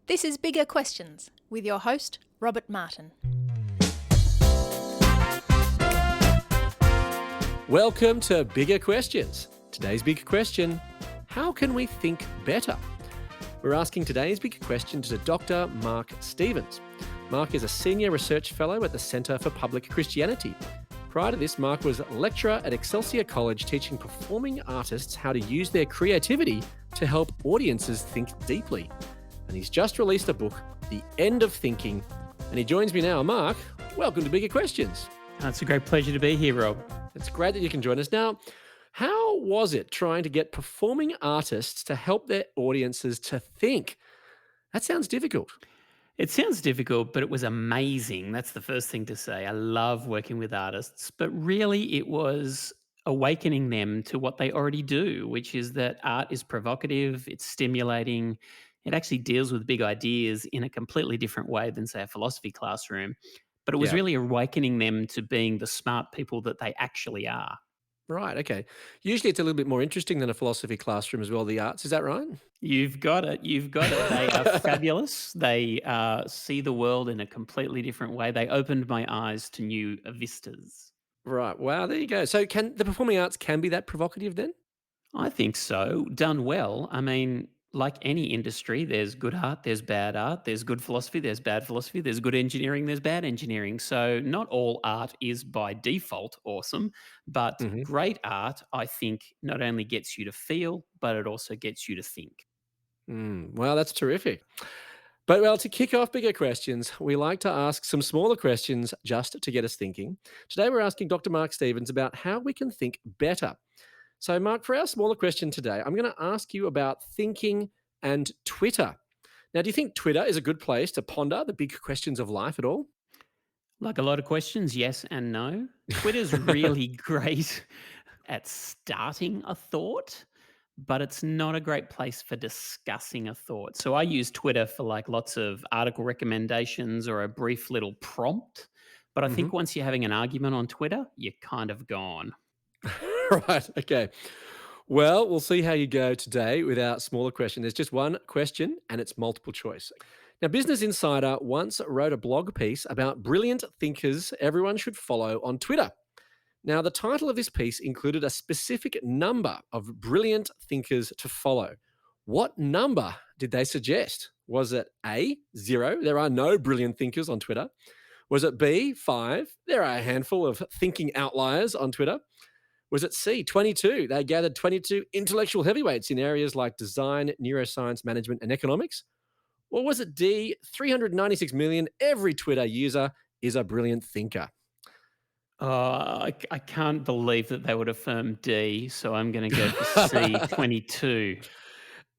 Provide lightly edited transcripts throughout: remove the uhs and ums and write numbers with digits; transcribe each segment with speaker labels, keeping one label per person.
Speaker 1: This is Bigger Questions with your host, Robert Martin.
Speaker 2: Welcome to Bigger Questions. Today's big question, how can we think better? We're asking today's big question to Dr. Mark Stevens. Mark is a senior research fellow at the Centre for Public Christianity. Prior to this, Mark was a lecturer at Excelsia College teaching performing artists how to use their creativity to help audiences think deeply. And he's just released a book, The End of Thinking. And he joins me now. Mark, welcome to Bigger Questions.
Speaker 3: It's a great pleasure to be here, Rob.
Speaker 2: It's great that you can join us. Now, how was it trying to get performing artists to help their audiences to think? That sounds difficult.
Speaker 3: It sounds difficult, but it was amazing. That's the first thing to say. I love working with artists, but really it was awakening them to what they already do, which is that art is provocative, it's stimulating, it actually deals with big ideas in a completely different way than, say, a philosophy classroom. But it was
Speaker 2: Yeah.
Speaker 3: really awakening them to being the smart people that they actually are.
Speaker 2: Right. Okay. Usually it's a little bit more interesting than a philosophy classroom as well, the arts. Is that right?
Speaker 3: You've got it. You've got it. They are fabulous. They see the world in a completely different way. They opened my eyes to new vistas.
Speaker 2: Right. Wow. There you go. So can the performing arts can be that provocative then?
Speaker 3: I think so. Done well. I mean, like any industry, there's good art, there's bad art, there's good philosophy, there's bad philosophy, there's good engineering, there's bad engineering. So not all art is by default awesome, but
Speaker 2: Hmm.
Speaker 3: great art, I think, not only gets you to feel, but it also gets you to think.
Speaker 2: Wow, that's terrific. But well, to kick off bigger questions, we like to ask some smaller questions just to get us thinking. Today, we're asking Dr. Mark Stevens about how we can think better. So, Mark, for our smaller question today, I'm going to ask you about thinking and Twitter. Now, do you think Twitter is a good place to ponder the big questions of life at all?
Speaker 3: Like a lot of questions, yes and no. Twitter's really great at starting a thought, but it's not a great place for discussing a thought. So I use Twitter for like lots of article recommendations or a brief little prompt. But I
Speaker 2: Hmm.
Speaker 3: think once you're having an argument on Twitter, you're kind of gone.
Speaker 2: Right. Okay. Well, we'll see how you go today with our smaller question. There's just one question and it's multiple choice. Now, Business Insider once wrote a blog piece about brilliant thinkers everyone should follow on Twitter. Now, the title of this piece included a specific number of brilliant thinkers to follow. What number did they suggest? Was it A, 0? There are no brilliant thinkers on Twitter. Was it B, 5? There are a handful of thinking outliers on Twitter. Was it C, 22? They gathered 22 intellectual heavyweights in areas like design, neuroscience, management, and economics. Or was it D, 396 million? Every Twitter user is a brilliant thinker.
Speaker 3: I can't believe that they would affirm D, so I'm going to go for C, 22.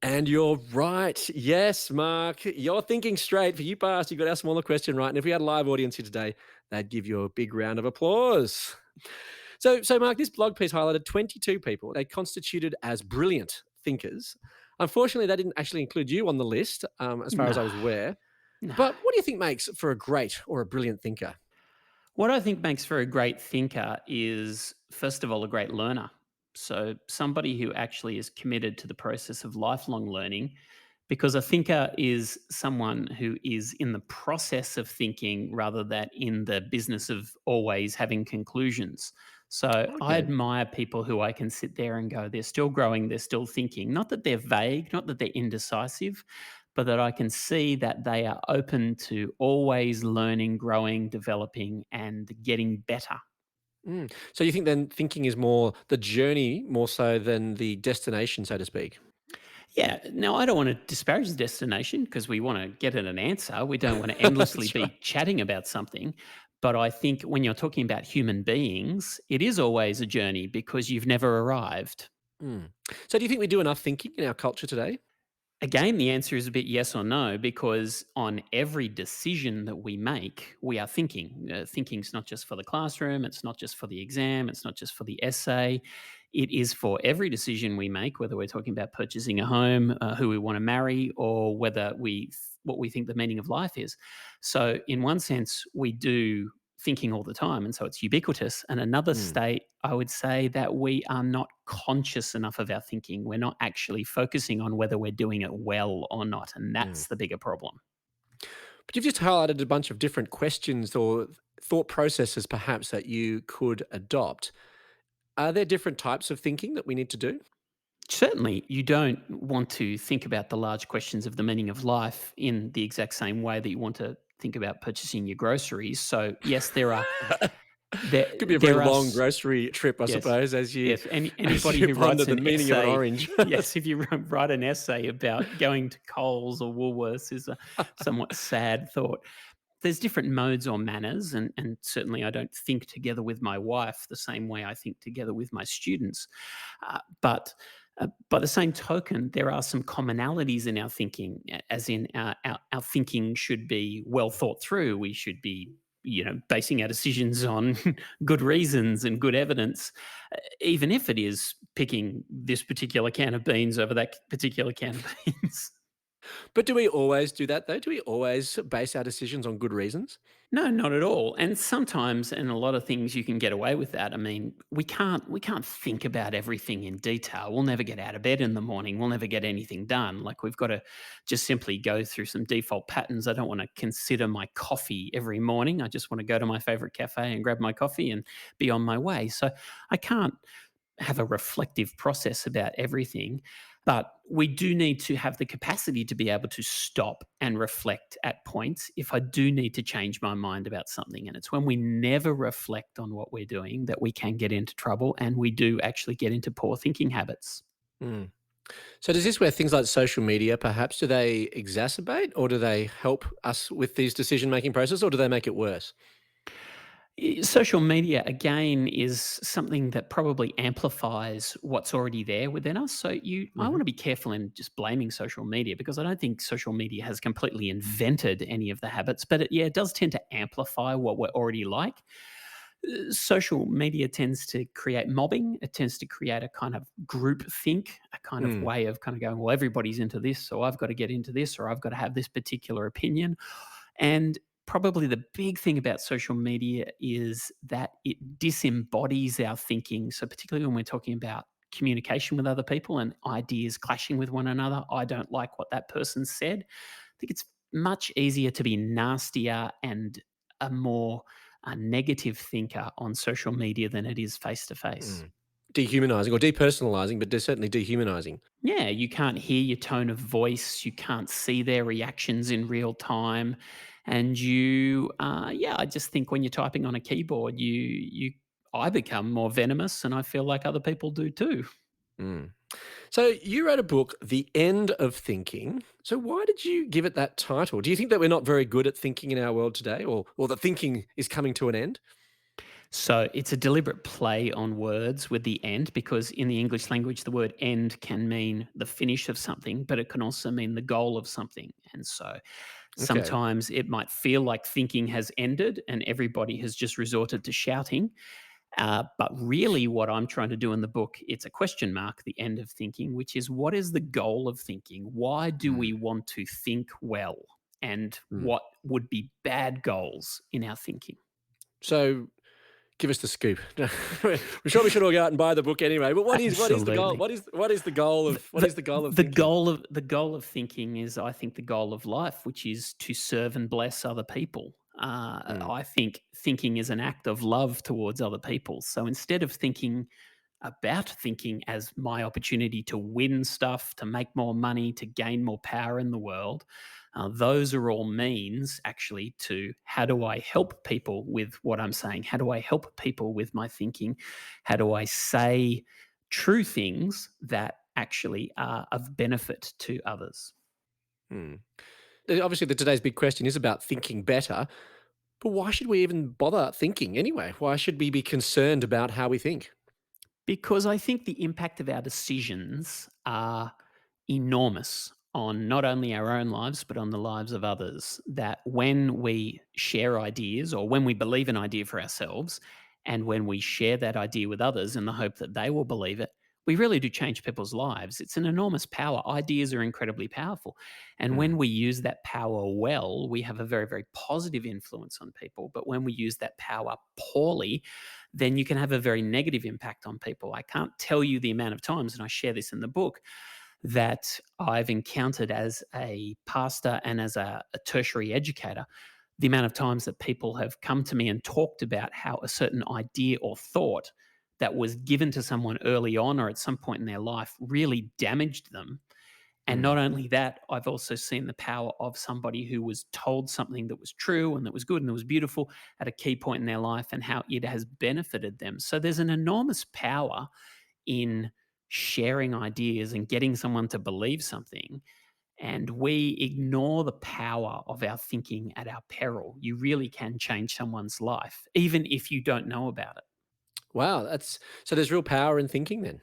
Speaker 2: And you're right. Yes, Mark, you're thinking straight. For you passed, you got our smaller question right. And if we had a live audience here today, they'd give you a big round of applause. So Mark, this blog piece highlighted 22 people they constituted as brilliant thinkers. Unfortunately, that didn't actually include you on the list, as far as I
Speaker 3: No,
Speaker 2: was aware.
Speaker 3: no.
Speaker 2: But what do you think makes for a great or a brilliant thinker?
Speaker 3: What I think makes for a great thinker is, first of all, a great learner. So, somebody who actually is committed to the process of lifelong learning, because a thinker is someone who is in the process of thinking rather than in the business of always having conclusions. So, I
Speaker 2: Okay.
Speaker 3: admire people who I can sit there and go, they're still growing, they're still thinking. Not that they're vague, not that they're indecisive, but that I can see that they are open to always learning, growing, developing, and getting better.
Speaker 2: So you think then thinking is more the journey more so than the destination, so to speak?
Speaker 3: Yeah. Now, I don't want to disparage the destination because we want to get at an answer. We don't want to endlessly
Speaker 2: That's right.
Speaker 3: be chatting about something. But I think when you're talking about human beings, it is always a journey because you've never arrived.
Speaker 2: Mm. So do you think we do enough thinking in our culture today?
Speaker 3: Again, the answer is a bit yes or no, because on every decision that we make, we are thinking. Thinking's not just for the classroom, it's not just for the exam, it's not just for the essay. It is for every decision we make, whether we're talking about purchasing a home, who we want to marry, or whether what we think the meaning of life is. So, in one sense, we do thinking all the time. And so it's ubiquitous. And another
Speaker 2: Mm,
Speaker 3: state, I would say that we are not conscious enough of our thinking. We're not actually focusing on whether we're doing it well or not. And
Speaker 2: mm.
Speaker 3: that's the bigger problem.
Speaker 2: But you've just highlighted a bunch of different questions or thought processes perhaps that you could adopt. Are there different types of thinking that we need to do?
Speaker 3: Certainly, you don't want to think about the large questions of the meaning of life in the exact same way that you want to think about purchasing your groceries. So, yes, there
Speaker 2: Could be a very
Speaker 3: there are
Speaker 2: long grocery trip, I
Speaker 3: yes.
Speaker 2: suppose,
Speaker 3: Yes,
Speaker 2: as
Speaker 3: anybody
Speaker 2: you
Speaker 3: who
Speaker 2: ponder
Speaker 3: writes
Speaker 2: the
Speaker 3: an
Speaker 2: meaning of an
Speaker 3: essay
Speaker 2: orange.
Speaker 3: yes, if you write an essay about going to Coles or Woolworths is a somewhat sad thought. There's different modes or manners, and certainly I don't think together with my wife the same way I think together with my students. But by the same token, there are some commonalities in our thinking, as in our thinking should be well thought through. We should be, basing our decisions on good reasons and good evidence, even if it is picking this particular can of beans over that particular can of beans.
Speaker 2: But do we always do that, though? Do we always base our decisions on good reasons?
Speaker 3: No, not at all. And sometimes, and a lot of things, you can get away with that. I mean, we can't think about everything in detail. We'll never get out of bed in the morning. We'll never get anything done. Like we've got to just simply go through some default patterns. I don't want to consider my coffee every morning. I just want to go to my favorite cafe and grab my coffee and be on my way. So I can't have a reflective process about everything. But we do need to have the capacity to be able to stop and reflect at points if I do need to change my mind about something. And it's when we never reflect on what we're doing that we can get into trouble and we do actually get into poor thinking habits.
Speaker 2: Mm. So does this where things like social media perhaps do they exacerbate or do they help us with these decision making process or do they make it worse?
Speaker 3: Social media, again, is something that probably amplifies what's already there within us. So I
Speaker 2: Hmm.
Speaker 3: want to be careful in just blaming social media because I don't think social media has completely invented any of the habits, but it does tend to amplify what we're already like. Social media tends to create mobbing. It tends to create a kind of group think, a kind of
Speaker 2: Mm.
Speaker 3: way of kind of going, well, everybody's into this, so I've got to get into this, or I've got to have this particular opinion. And probably the big thing about social media is that it disembodies our thinking. So, particularly when we're talking about communication with other people and ideas clashing with one another, I don't like what that person said. I think it's much easier to be nastier and a more negative thinker on social media than it is face to face.
Speaker 2: Mm. Dehumanizing or depersonalizing, but they're certainly dehumanizing.
Speaker 3: Yeah, you can't hear your tone of voice, you can't see their reactions in real time, and I just think when you're typing on a keyboard, I become more venomous, and I feel like other people do too.
Speaker 2: Mm. So you wrote a book, The End of Thinking. So why did you give it that title? Do you think that we're not very good at thinking in our world today or that thinking is coming to an end?
Speaker 3: So it's a deliberate play on words with the end because in the English language, the word end can mean the finish of something, but it can also mean the goal of something. And so
Speaker 2: Okay.
Speaker 3: sometimes it might feel like thinking has ended and everybody has just resorted to shouting. But really, what I'm trying to do in the book, it's a question mark, the end of thinking, which is what is the goal of thinking? Why do we
Speaker 2: Mm.
Speaker 3: want to think well? And
Speaker 2: Mm.
Speaker 3: what would be bad goals in our thinking?
Speaker 2: So give us the scoop. We're sure we should all go out and buy the book anyway. But what is the goal?
Speaker 3: Absolutely.
Speaker 2: What is the goal
Speaker 3: The,
Speaker 2: of what
Speaker 3: the,
Speaker 2: is the goal of
Speaker 3: the
Speaker 2: thinking?
Speaker 3: goal of thinking is, I think, the goal of life, which is to serve and bless other people.
Speaker 2: Mm.
Speaker 3: I think thinking is an act of love towards other people. So instead of thinking about thinking as my opportunity to win stuff, to make more money, to gain more power in the world. Those are all means actually to how do I help people with what I'm saying? How do I help people with my thinking? How do I say true things that actually are of benefit to others?
Speaker 2: Mm. Obviously, today's big question is about thinking better. But why should we even bother thinking anyway? Why should we be concerned about how we think?
Speaker 3: Because I think the impact of our decisions are enormous on not only our own lives, but on the lives of others. That when we share ideas or when we believe an idea for ourselves, and when we share that idea with others in the hope that they will believe it, we really do change people's lives. It's an enormous power. Ideas are incredibly powerful. And
Speaker 2: Mm.
Speaker 3: when we use that power well, we have a very, very positive influence on people. But when we use that power poorly, then you can have a very negative impact on people. I can't tell you the amount of times, and I share this in the book, that I've encountered as a pastor and as a tertiary educator, the amount of times that people have come to me and talked about how a certain idea or thought that was given to someone early on or at some point in their life really damaged them. And
Speaker 2: Mm.
Speaker 3: not only that, I've also seen the power of somebody who was told something that was true and that was good and that was beautiful at a key point in their life and how it has benefited them. So there's an enormous power in sharing ideas and getting someone to believe something, and we ignore the power of our thinking at our peril. You really can change someone's life, even if you don't know about it.
Speaker 2: Wow, so there's real power in thinking then.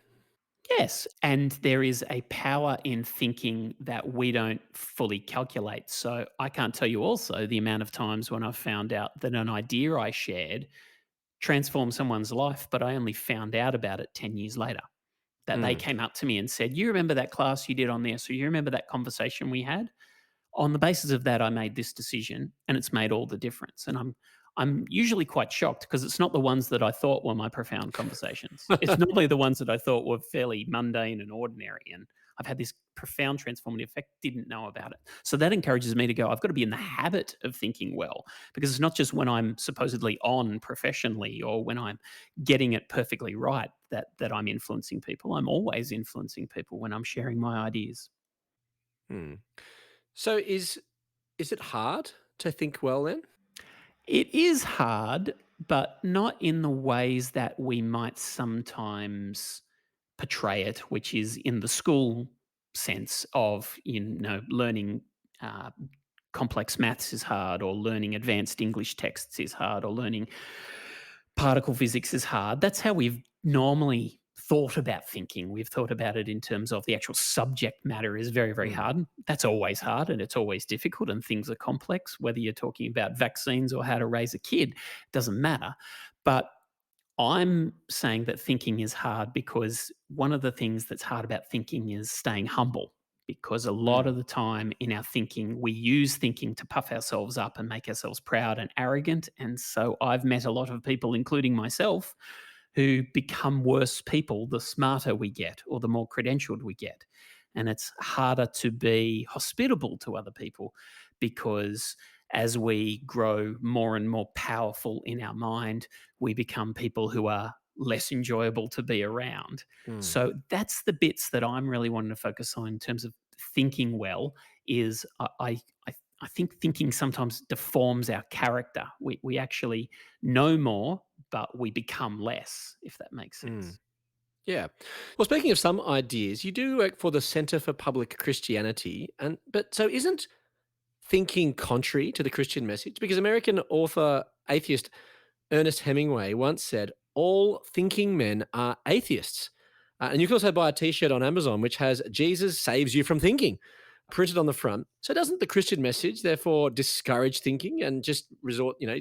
Speaker 3: Yes, and there is a power in thinking that we don't fully calculate. So I can't tell you also the amount of times when I've found out that an idea I shared transformed someone's life, but I only found out about it 10 years later. That they
Speaker 2: Mm.
Speaker 3: came up to me and said, "You remember that class you did on this? Or you remember that conversation we had? On the basis of that, I made this decision, and it's made all the difference." And I'm usually quite shocked because it's not the ones that I thought were my profound conversations. It's normally the ones that I thought were fairly mundane and ordinary. And I've had this profound transformative effect, didn't know about it. So that encourages me to go, I've got to be in the habit of thinking well, because it's not just when I'm supposedly on professionally or when I'm getting it perfectly right that I'm influencing people. I'm always influencing people when I'm sharing my ideas.
Speaker 2: Mm. So is it hard to think well then?
Speaker 3: It is hard, but not in the ways that we might sometimes portray it, which is in the school sense of, learning uh, complex maths is hard, or learning advanced English texts is hard, or learning particle physics is hard. That's how we've normally thought about thinking. We've thought about it in terms of the actual subject matter is very, very
Speaker 2: Mm.
Speaker 3: hard. That's always hard and it's always difficult and things are complex, whether you're talking about vaccines or how to raise a kid, doesn't matter. But I'm saying that thinking is hard because one of the things that's hard about thinking is staying humble. Because a lot
Speaker 2: Mm.
Speaker 3: of the time in our thinking, we use thinking to puff ourselves up and make ourselves proud and arrogant. And so I've met a lot of people, including myself, who become worse people the smarter we get or the more credentialed we get. And it's harder to be hospitable to other people because as we grow more and more powerful in our mind, we become people who are less enjoyable to be around.
Speaker 2: Mm.
Speaker 3: So that's the bits that I'm really wanting to focus on in terms of thinking well is I think thinking sometimes deforms our character. We actually know more, but we become less, if that makes
Speaker 2: Mm.
Speaker 3: sense.
Speaker 2: Yeah. Well, speaking of some ideas, you do work for the Center for Public Christianity, and but so isn't thinking contrary to the Christian message? Because American author atheist Ernest Hemingway once said, "All thinking men are atheists." And you can also buy a T-shirt on Amazon which has "Jesus saves you from thinking" printed on the front. So doesn't the Christian message therefore discourage thinking and just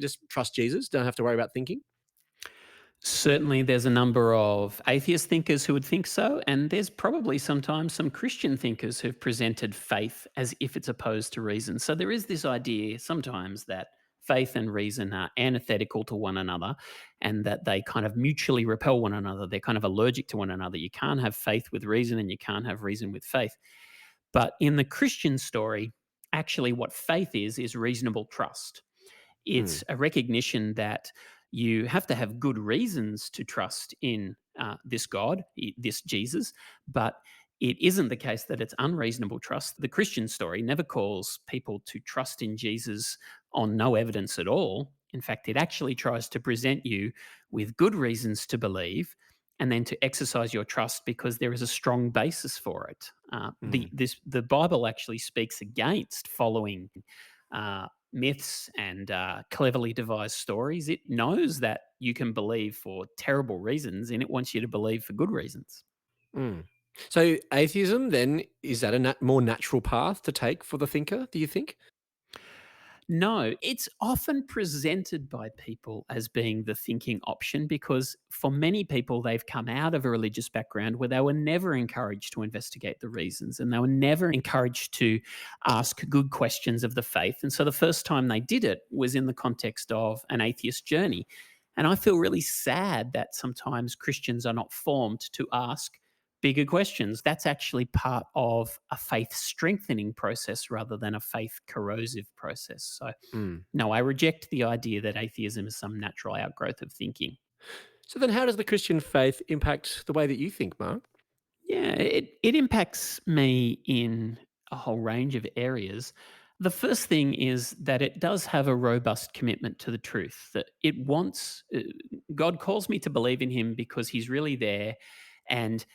Speaker 2: just trust Jesus? Don't have to worry about thinking.
Speaker 3: Certainly, there's a number of atheist thinkers who would think so, and there's probably sometimes some Christian thinkers who've presented faith as if it's opposed to reason. So there is this idea sometimes that faith and reason are antithetical to one another and that they kind of mutually repel one another. They're kind of allergic to one another. You can't have faith with reason and you can't have reason with faith. But in the Christian story, actually, what faith is reasonable trust.
Speaker 2: Mm.
Speaker 3: It's a recognition that you have to have good reasons to trust in this God, this Jesus, but it isn't the case that it's unreasonable trust. The Christian story never calls people to trust in Jesus on no evidence at all. In fact, it actually tries to present you with good reasons to believe and then to exercise your trust because there is a strong basis for it.
Speaker 2: Mm.
Speaker 3: The Bible actually speaks against following myths and cleverly devised stories. It knows that you can believe for terrible reasons and it wants you to believe for good reasons.
Speaker 2: Mm. So atheism then is that a more natural path to take for the thinker? Do you think?
Speaker 3: No, it's often presented by people as being the thinking option because for many people, they've come out of a religious background where they were never encouraged to investigate the reasons and they were never encouraged to ask good questions of the faith. And so the first time they did it was in the context of an atheist journey. And I feel really sad that sometimes Christians are not formed to ask bigger questions. That's actually part of a faith strengthening process rather than a faith corrosive process. So,
Speaker 2: Mm.
Speaker 3: no, I reject the idea that atheism is some natural outgrowth of thinking.
Speaker 2: So then, how does the Christian faith impact the way that you think, Mark?
Speaker 3: Yeah, it impacts me in a whole range of areas. The first thing is that it does have a robust commitment to the truth, that it wants, God calls me to believe in him because he's really there. And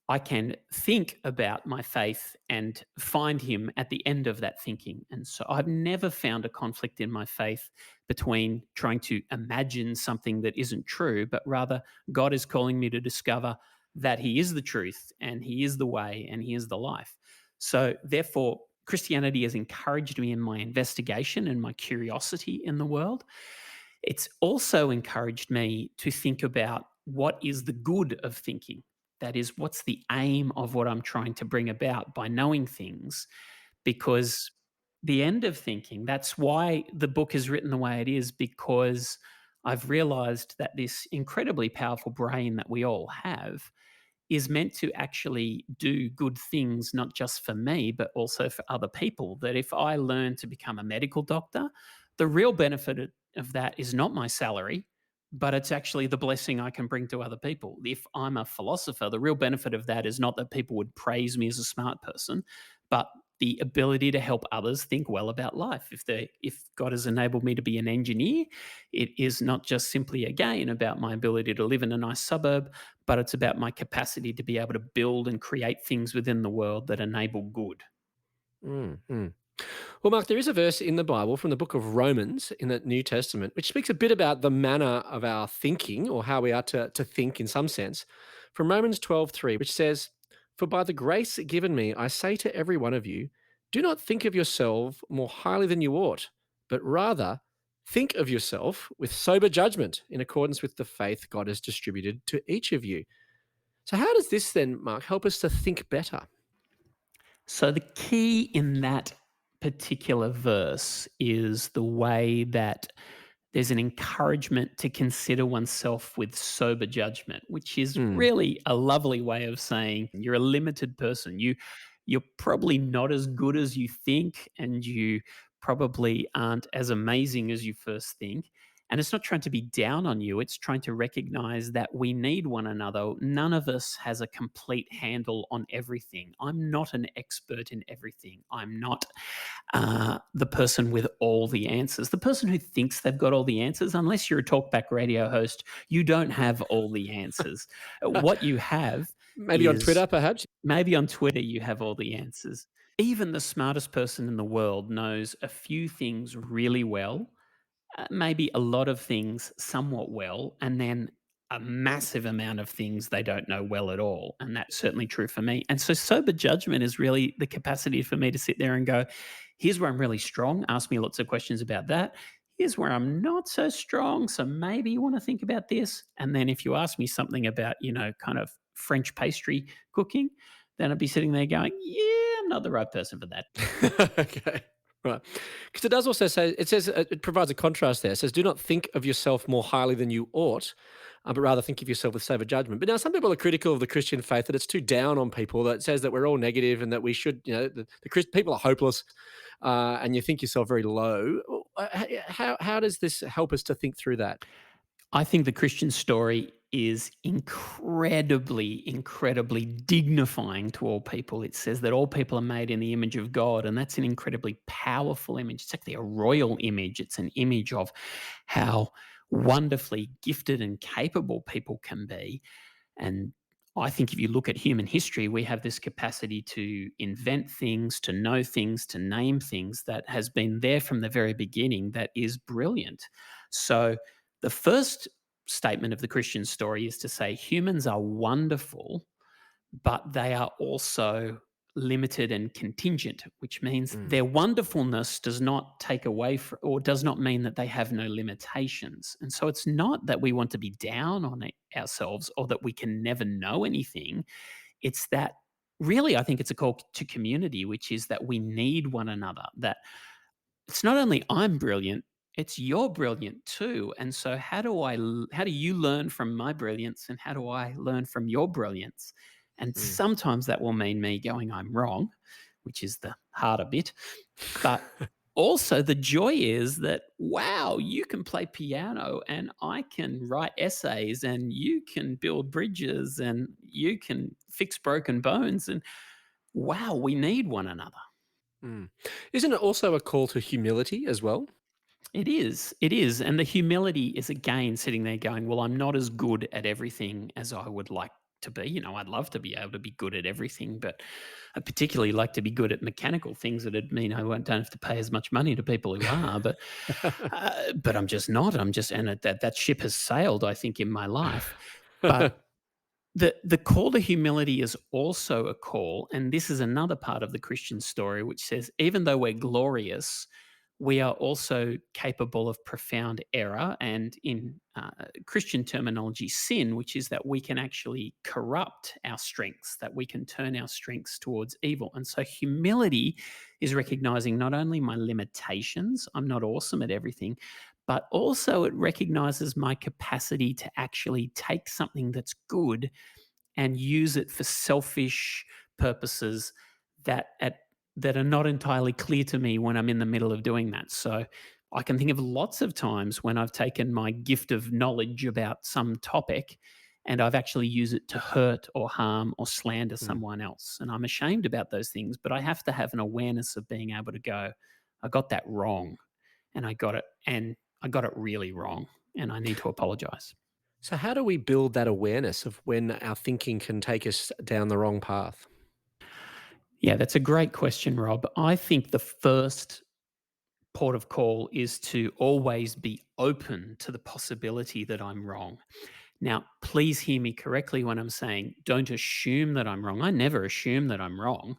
Speaker 3: I can think about my faith and find him at the end of that thinking. And so I've never found a conflict in my faith between trying to imagine something that isn't true, but rather God is calling me to discover that he is the truth and he is the way and he is the life. So therefore, Christianity has encouraged me in my investigation and my curiosity in the world. It's also encouraged me to think about what is the good of thinking. That is, what's the aim of what I'm trying to bring about by knowing things? Because the end of thinking, that's why the book is written the way it is, because I've realized that this incredibly powerful brain that we all have is meant to actually do good things, not just for me, but also for other people. That if I learn to become a medical doctor, the real benefit of that is not my salary, but it's actually the blessing I can bring to other people. If I'm a philosopher, the real benefit of that is not that people would praise me as a smart person, but the ability to help others think well about life. If God has enabled me to be an engineer, it is not just simply again about my ability to live in a nice suburb, but it's about my capacity to be able to build and create things within the world that enable good.
Speaker 2: Mm, mm. Well, Mark, there is a verse in the Bible from the book of Romans in the New Testament, which speaks a bit about the manner of our thinking or how we are to think in some sense. From Romans 12:3, which says, "For by the grace given me, I say to every one of you, do not think of yourself more highly than you ought, but rather think of yourself with sober judgment in accordance with the faith God has distributed to each of you." So, how does this then, Mark, help us to think better?
Speaker 3: So the key in that particular verse is the way that there's an encouragement to consider oneself with sober judgment, which is
Speaker 2: Mm.
Speaker 3: really a lovely way of saying you're a limited person. You're probably not as good as you think, and you probably aren't as amazing as you first think. And it's not trying to be down on you, it's trying to recognize that we need one another. None of us has a complete handle on everything. I'm not an expert in everything. I'm not the person with all the answers. The person who thinks they've got all the answers, unless you're a talkback radio host, you don't have all the answers. What you have
Speaker 2: Maybe on
Speaker 3: is
Speaker 2: Twitter, perhaps?
Speaker 3: maybe on Twitter, you have all the answers. Even the smartest person in the world knows a few things really well, maybe a lot of things somewhat well, and then a massive amount of things they don't know well at all. And that's certainly true for me. And so, sober judgment is really the capacity for me to sit there and go, here's where I'm really strong. Ask me lots of questions about that. Here's where I'm not so strong. So maybe you want to think about this. And then if you ask me something about, kind of French pastry cooking, then I'd be sitting there going, yeah, I'm not the right person for that.
Speaker 2: Okay. Right. Because it does also say, it says, it provides a contrast there. It says, do not think of yourself more highly than you ought, but rather think of yourself with sober judgment. But now some people are critical of the Christian faith, that it's too down on people, that it says that we're all negative and that we should, people are hopeless, and you think yourself very low. How does this help us to think through that?
Speaker 3: I think the Christian story is incredibly, incredibly dignifying to all people. It says that all people are made in the image of God, and that's an incredibly powerful image. It's actually a royal image. It's an image of how wonderfully gifted and capable people can be. And I think if you look at human history, we have this capacity to invent things, to know things, to name things that has been there from the very beginning that is brilliant. So, the first statement of the Christian story is to say humans are wonderful, but they are also limited and contingent, which means
Speaker 2: Mm,
Speaker 3: their wonderfulness does not take away or does not mean that they have no limitations. And so it's not that we want to be down on ourselves or that we can never know anything. It's that really, I think it's a call to community, which is that we need one another, that it's not only I'm brilliant, it's you're brilliant too. And so how do you learn from my brilliance and how do I learn from your brilliance? And
Speaker 2: mm.
Speaker 3: sometimes that will mean me going I'm wrong, which is the harder bit. But also the joy is that wow, you can play piano and I can write essays and you can build bridges and you can fix broken bones and wow, we need one another.
Speaker 2: Mm. Isn't it also a call to humility as well?
Speaker 3: It is. It is. And the humility is again sitting there going, well, I'm not as good at everything as I would like to be. I'd love to be able to be good at everything, but I particularly like to be good at mechanical things that would mean don't have to pay as much money to people who are. But I'm just not. I'm just, and that ship has sailed, I think, in my life. But the call to humility is also a call, and this is another part of the Christian story, which says even though we're glorious, we are also capable of profound error and, in Christian terminology, sin, which is that we can actually corrupt our strengths, that we can turn our strengths towards evil. And so humility is recognizing not only my limitations, I'm not awesome at everything, but also it recognizes my capacity to actually take something that's good and use it for selfish purposes that at that are not entirely clear to me when I'm in the middle of doing that. So I can think of lots of times when I've taken my gift of knowledge about some topic and I've actually used it to hurt or harm or slander
Speaker 2: Mm.
Speaker 3: someone else. And I'm ashamed about those things, but I have to have an awareness of being able to go, I got that wrong and I got it really wrong and I need to apologize.
Speaker 2: So, how do we build that awareness of when our thinking can take us down the wrong path?
Speaker 3: Yeah, that's a great question, Rob. I think the first port of call is to always be open to the possibility that I'm wrong. Now, please hear me correctly when I'm saying don't assume that I'm wrong. I never assume that I'm wrong,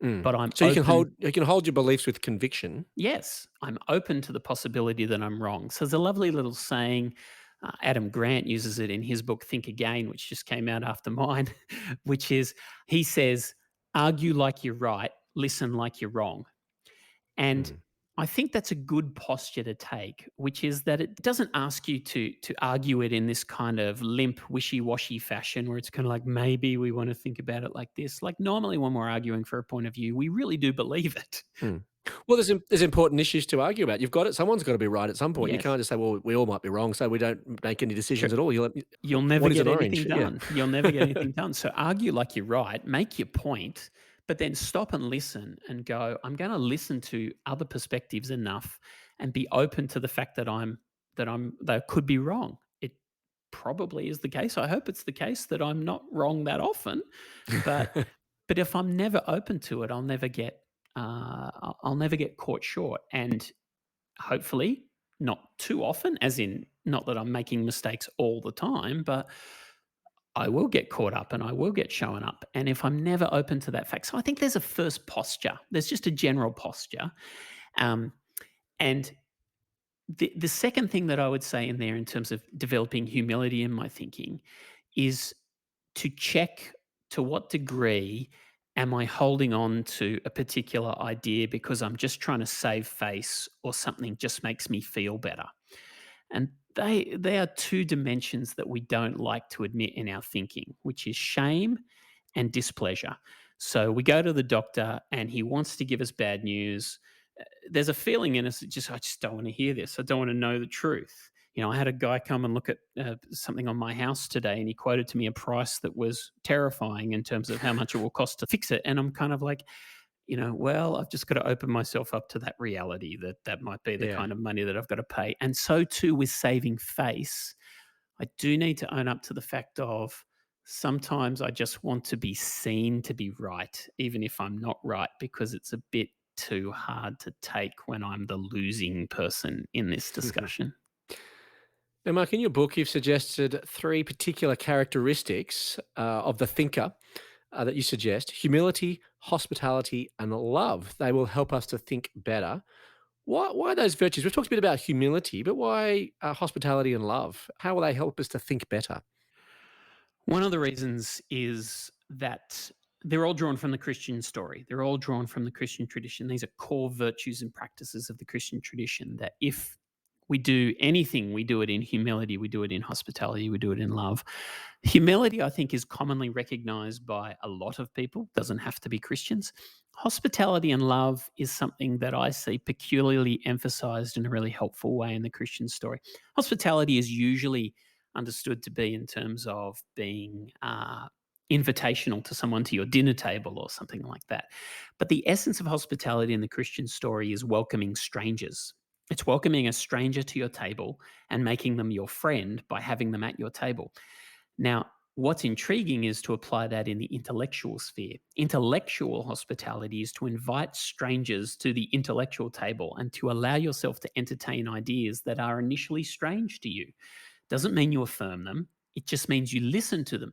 Speaker 2: Mm.
Speaker 3: but I'm
Speaker 2: So
Speaker 3: open.
Speaker 2: you can hold your beliefs with conviction.
Speaker 3: Yes, I'm open to the possibility that I'm wrong. So there's a lovely little saying. Adam Grant uses it in his book Think Again, which just came out after mine, which is he says, argue like you're right, listen like you're wrong. And
Speaker 2: Mm.
Speaker 3: I think that's a good posture to take, which is that it doesn't ask you to argue it in this kind of limp, wishy-washy fashion where it's kind of like maybe we want to think about it like this. Like normally when we're arguing for a point of view, we really do believe it.
Speaker 2: Mm. Well, there's important issues to argue about. You've got it. Someone's got to be right at some point. You
Speaker 3: Yes.
Speaker 2: can't just say, "Well, we all might be wrong," so we don't make any
Speaker 3: True.
Speaker 2: decisions at all.
Speaker 3: You'll never
Speaker 2: What is
Speaker 3: get
Speaker 2: an
Speaker 3: anything
Speaker 2: orange? Yeah.
Speaker 3: done. You'll never get anything done. So argue like you're right, make your point, but then stop and listen and go, I'm going to listen to other perspectives enough and be open to the fact that could be wrong. It probably is the case. I hope it's the case that I'm not wrong that often, but but if I'm never open to it, I'll never get caught short. And hopefully not too often, as in not that I'm making mistakes all the time, but I will get caught up and I will get shown up. And if I'm never open to that fact, so I think there's a first posture. There's just a general posture. Um, and the second thing that I would say in there in terms of developing humility in my thinking is to check to what degree am I holding on to a particular idea because I'm just trying to save face or something just makes me feel better. And they are two dimensions that we don't like to admit in our thinking, which is shame and displeasure. So we go to the doctor and he wants to give us bad news. There's a feeling in us that I just don't want to hear this. I don't want to know the truth. I had a guy come and look at something on my house today, and he quoted to me a price that was terrifying in terms of how much it will cost to fix it. And I'm kind of like, well, I've just got to open myself up to that reality that that might be the
Speaker 2: Yeah.
Speaker 3: kind of money that I've got to pay. And so too with saving face, I do need to own up to the fact of sometimes I just want to be seen to be right, even if I'm not right, because it's a bit too hard to take when I'm the losing person in this discussion.
Speaker 2: Now, Mark, in your book, you've suggested three particular characteristics of the thinker that you suggest, humility, hospitality, and love. They will help us to think better. Why those virtues? We've talked a bit about humility, but why hospitality and love? How will they help us to think better?
Speaker 3: One of the reasons is that they're all drawn from the Christian story. They're all drawn from the Christian tradition. These are core virtues and practices of the Christian tradition that if we do anything, we do it in humility, we do it in hospitality, we do it in love. Humility, I think, is commonly recognized by a lot of people, doesn't have to be Christians. Hospitality and love is something that I see peculiarly emphasized in a really helpful way in the Christian story. Hospitality is usually understood to be in terms of being invitational to someone to your dinner table or something like that. But the essence of hospitality in the Christian story is welcoming strangers. It's welcoming a stranger to your table and making them your friend by having them at your table. Now, what's intriguing is to apply that in the intellectual sphere. Intellectual hospitality is to invite strangers to the intellectual table and to allow yourself to entertain ideas that are initially strange to you. Doesn't mean you affirm them. It just means you listen to them.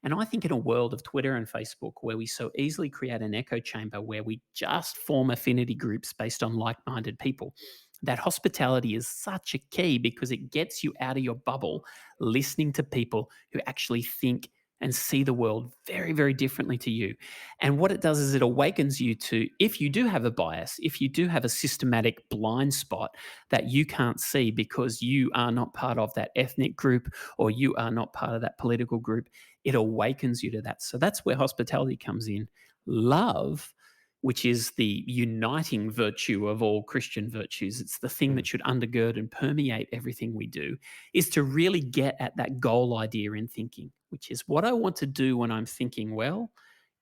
Speaker 3: And I think in a world of Twitter and Facebook where we so easily create an echo chamber where we just form affinity groups based on like-minded people, that hospitality is such a key because it gets you out of your bubble, listening to people who actually think and see the world very, very differently to you. And what it does is it awakens you to, if you do have a bias, if you do have a systematic blind spot that you can't see because you are not part of that ethnic group or you are not part of that political group, it awakens you to that. So that's where hospitality comes in. Love, which is the uniting virtue of all Christian virtues, it's the thing that should undergird and permeate everything we do, is to really get at that goal idea in thinking, which is what I want to do when I'm thinking well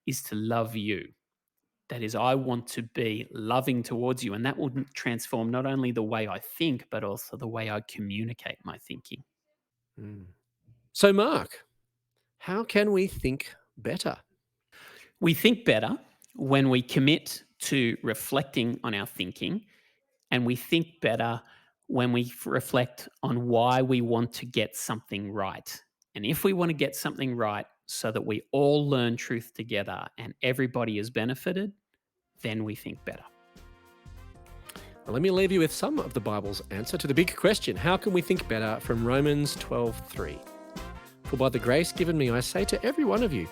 Speaker 3: is to love you. That is, I want to be loving towards you. And that will transform not only the way I think, but also the way I communicate my thinking.
Speaker 2: Mm. So, Mark, how can we think better?
Speaker 3: We think better when we commit to reflecting on our thinking, and we think better when we reflect on why we want to get something right. And if we want to get something right so that we all learn truth together and everybody is benefited, then we think better.
Speaker 2: Well, let me leave you with some of the Bible's answer to the big question: how can we think better? From Romans 12:3. For by the grace given me, I say to every one of you,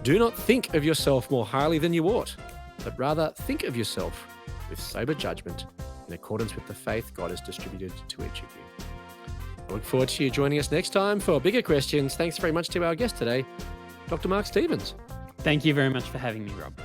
Speaker 2: do not think of yourself more highly than you ought, but rather think of yourself with sober judgment in accordance with the faith God has distributed to each of you. I look forward to you joining us next time for bigger questions. Thanks very much to our guest today, Dr. Mark Stevens.
Speaker 3: Thank you very much for having me, Rob.